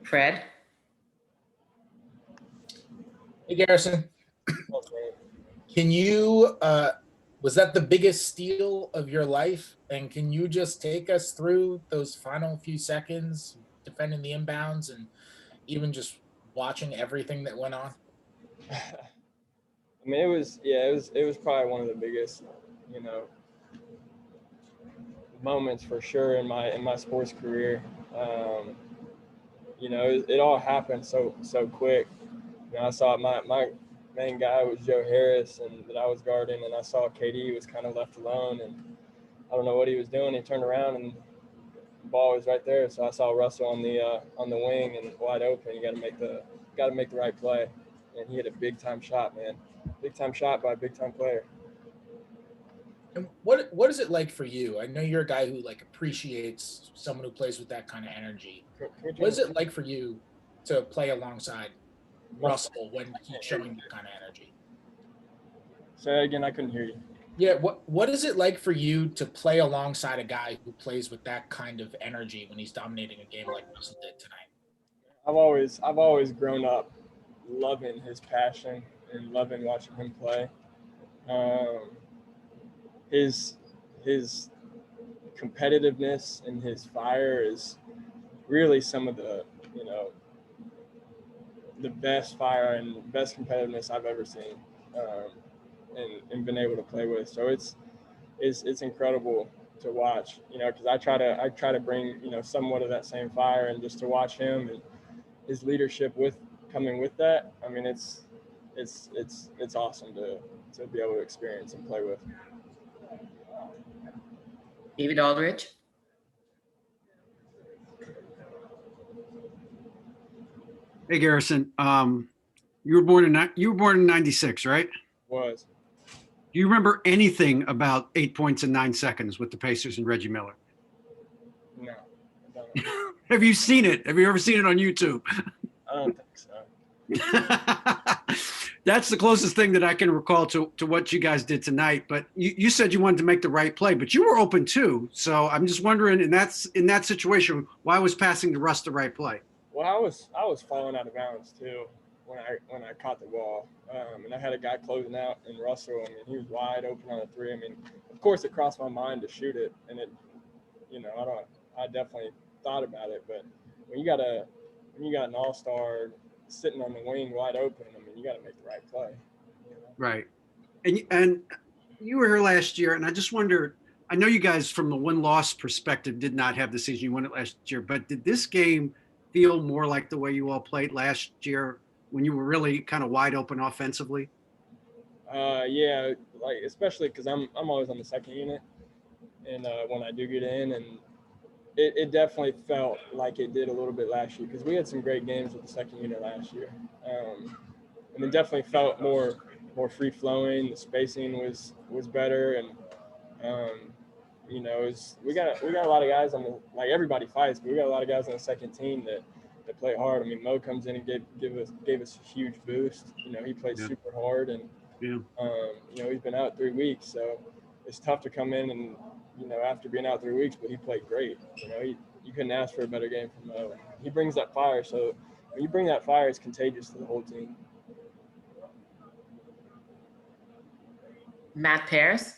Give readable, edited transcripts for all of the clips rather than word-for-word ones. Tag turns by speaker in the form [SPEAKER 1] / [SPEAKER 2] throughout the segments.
[SPEAKER 1] Fred?
[SPEAKER 2] Hey, Garrison. Can you, was that the biggest steal of your life? And can you just take us through those final few seconds, defending the inbounds and even just watching everything that went on?
[SPEAKER 3] I mean, it was probably one of the biggest, moments for sure in my sports career. It all happened so quick. I saw my main guy was Joe Harris, and that I was guarding, and I saw KD was kind of left alone, and I don't know what he was doing. He turned around and the ball was right there. So I saw Russell on the wing and wide open. You got to make the right play, and he hit a big time shot, man. Big time shot by a big time player.
[SPEAKER 2] And what is it like for you? I know you're a guy who appreciates someone who plays with that kind of energy. What is it like for you to play alongside Russell when he's showing that kind of energy?
[SPEAKER 3] Say that again, I couldn't hear you.
[SPEAKER 2] Yeah, what is it like for you to play alongside a guy who plays with that kind of energy when he's dominating a game like Russell did tonight?
[SPEAKER 3] I've always grown up loving his passion and loving watching him play. His competitiveness and his fire is really some of the best fire and best competitiveness I've ever seen, and been able to play with. So it's incredible to watch, because I try to bring somewhat of that same fire, and just to watch him and his leadership coming with that. I mean, it's awesome to be able to experience and play with.
[SPEAKER 1] David Aldridge?
[SPEAKER 4] Hey, Garrison. You were born in 96, right?
[SPEAKER 3] Was.
[SPEAKER 4] Do you remember anything about 8 points in 9 seconds with the Pacers and Reggie Miller?
[SPEAKER 3] No, I don't.
[SPEAKER 4] Have you seen it? Have you ever seen it on YouTube?
[SPEAKER 3] I don't think so.
[SPEAKER 4] That's the closest thing that I can recall to what you guys did tonight. But you said you wanted to make the right play, but you were open too. So I'm just wondering, in that situation, why was passing to Russ the right play?
[SPEAKER 3] Well, I was falling out of bounds too when I caught the ball, and I had a guy closing out in Russell. I mean, he was wide open on a three. I mean, of course, it crossed my mind to shoot it, and I definitely thought about it. But when you got an all-star sitting on the wing wide open, I mean, you got to make the right play.
[SPEAKER 4] Right. And you were here last year, and I just wonder, I know you guys from the win-loss perspective did not have the season you won it last year, but did this game feel more like the way you all played last year when you were really kind of wide open offensively?
[SPEAKER 3] Yeah, especially because I'm always on the second unit, and when I do get in, and it definitely felt like it did a little bit last year, because we had some great games with the second unit last year, and it definitely felt more free flowing. The spacing was better, and we got a lot of guys everybody fights, but we got a lot of guys on the second team that play hard. I mean, Mo comes in and gave us a huge boost. He played super hard, and he's been out 3 weeks, so it's tough to come in and after being out 3 weeks, but he played great. You couldn't ask for a better game from Mo. He brings that fire, so when you bring that fire, it's contagious to the whole team.
[SPEAKER 1] Matt Paris?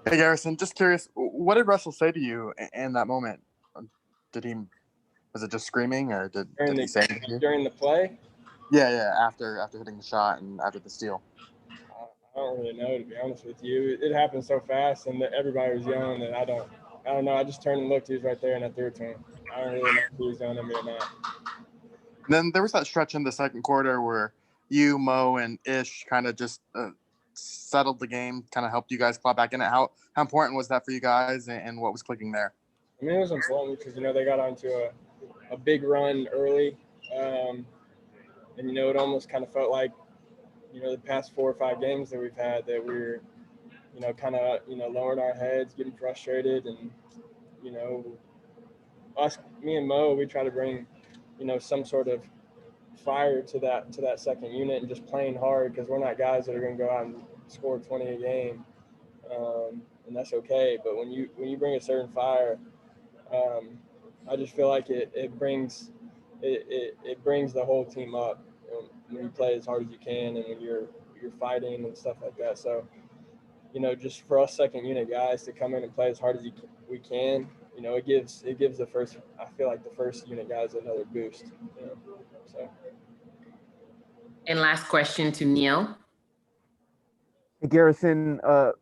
[SPEAKER 5] Hey, Garrison, just curious, what did Russell say to you in that moment? Was it just screaming, or did he say anything to you?
[SPEAKER 3] During the play?
[SPEAKER 5] Yeah, after hitting the shot and after the steal.
[SPEAKER 3] I don't really know, to be honest with you. It happened so fast, and everybody was yelling that I don't know. I just turned and looked. He was right there, and I threw it to him. I don't really know if he was yelling at me or not.
[SPEAKER 5] And then there was that stretch in the second quarter where you, Mo, and Ish kind of just settled the game, kind of helped you guys claw back in it. How important was that for you guys, and what was clicking there?
[SPEAKER 3] I mean, it was important because, they got onto a big run early, and, it almost kind of felt like, the past 4 or 5 games that we've had that we're, kind of, lowering our heads, getting frustrated, and, me and Mo, we try to bring, some sort of fire to that second unit, and just playing hard, because we're not guys that are going to go out and score 20 a game, and that's okay. But when you bring a certain fire, I just feel like it brings the whole team up, you know, when you play as hard as you can and when you're fighting and stuff like that. So, you know, just for us second unit guys to come in and play as hard as we can, you know, it gives the first unit guys another boost. You know, so.
[SPEAKER 1] And last question to Neil.
[SPEAKER 6] Hey, Garrison,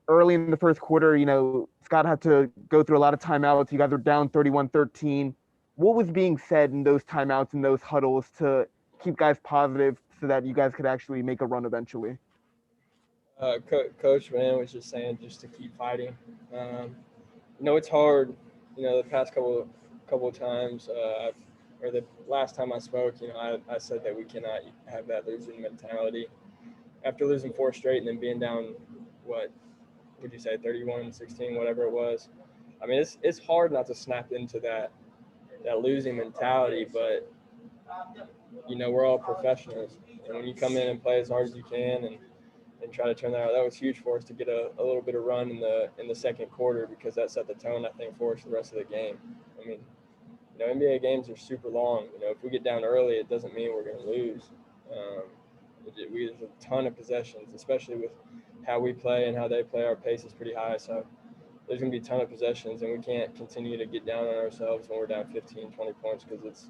[SPEAKER 6] early in the first quarter, you know, Scott had to go through a lot of timeouts. You guys were down 31-13. What was being said in those timeouts and those huddles to keep guys positive so that you guys could actually make a run eventually?
[SPEAKER 3] Coach Van was just saying just to keep fighting. You know, it's hard. You know, the past couple of times, or the last time I spoke, you know, I said that we cannot have that losing mentality. After losing 4 straight and then being down, what would you say, 31-16, whatever it was. I mean, it's hard not to snap into that losing mentality, but you know, we're all professionals, and when you come in and play as hard as you can and try to turn that out, that was huge for us to get a little bit of run in the second quarter, because that set the tone, I think, for us the rest of the game. I mean, you know, NBA games are super long. You know, if we get down early, it doesn't mean we're going to lose. There's a ton of possessions, especially with how we play and how they play. Our pace is pretty high, so there's going to be a ton of possessions, and we can't continue to get down on ourselves when we're down 15, 20 points, because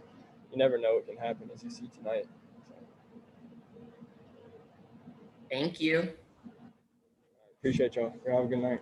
[SPEAKER 3] you never know what can happen, as you see tonight.
[SPEAKER 1] Thank you.
[SPEAKER 3] Appreciate y'all. Have a good night.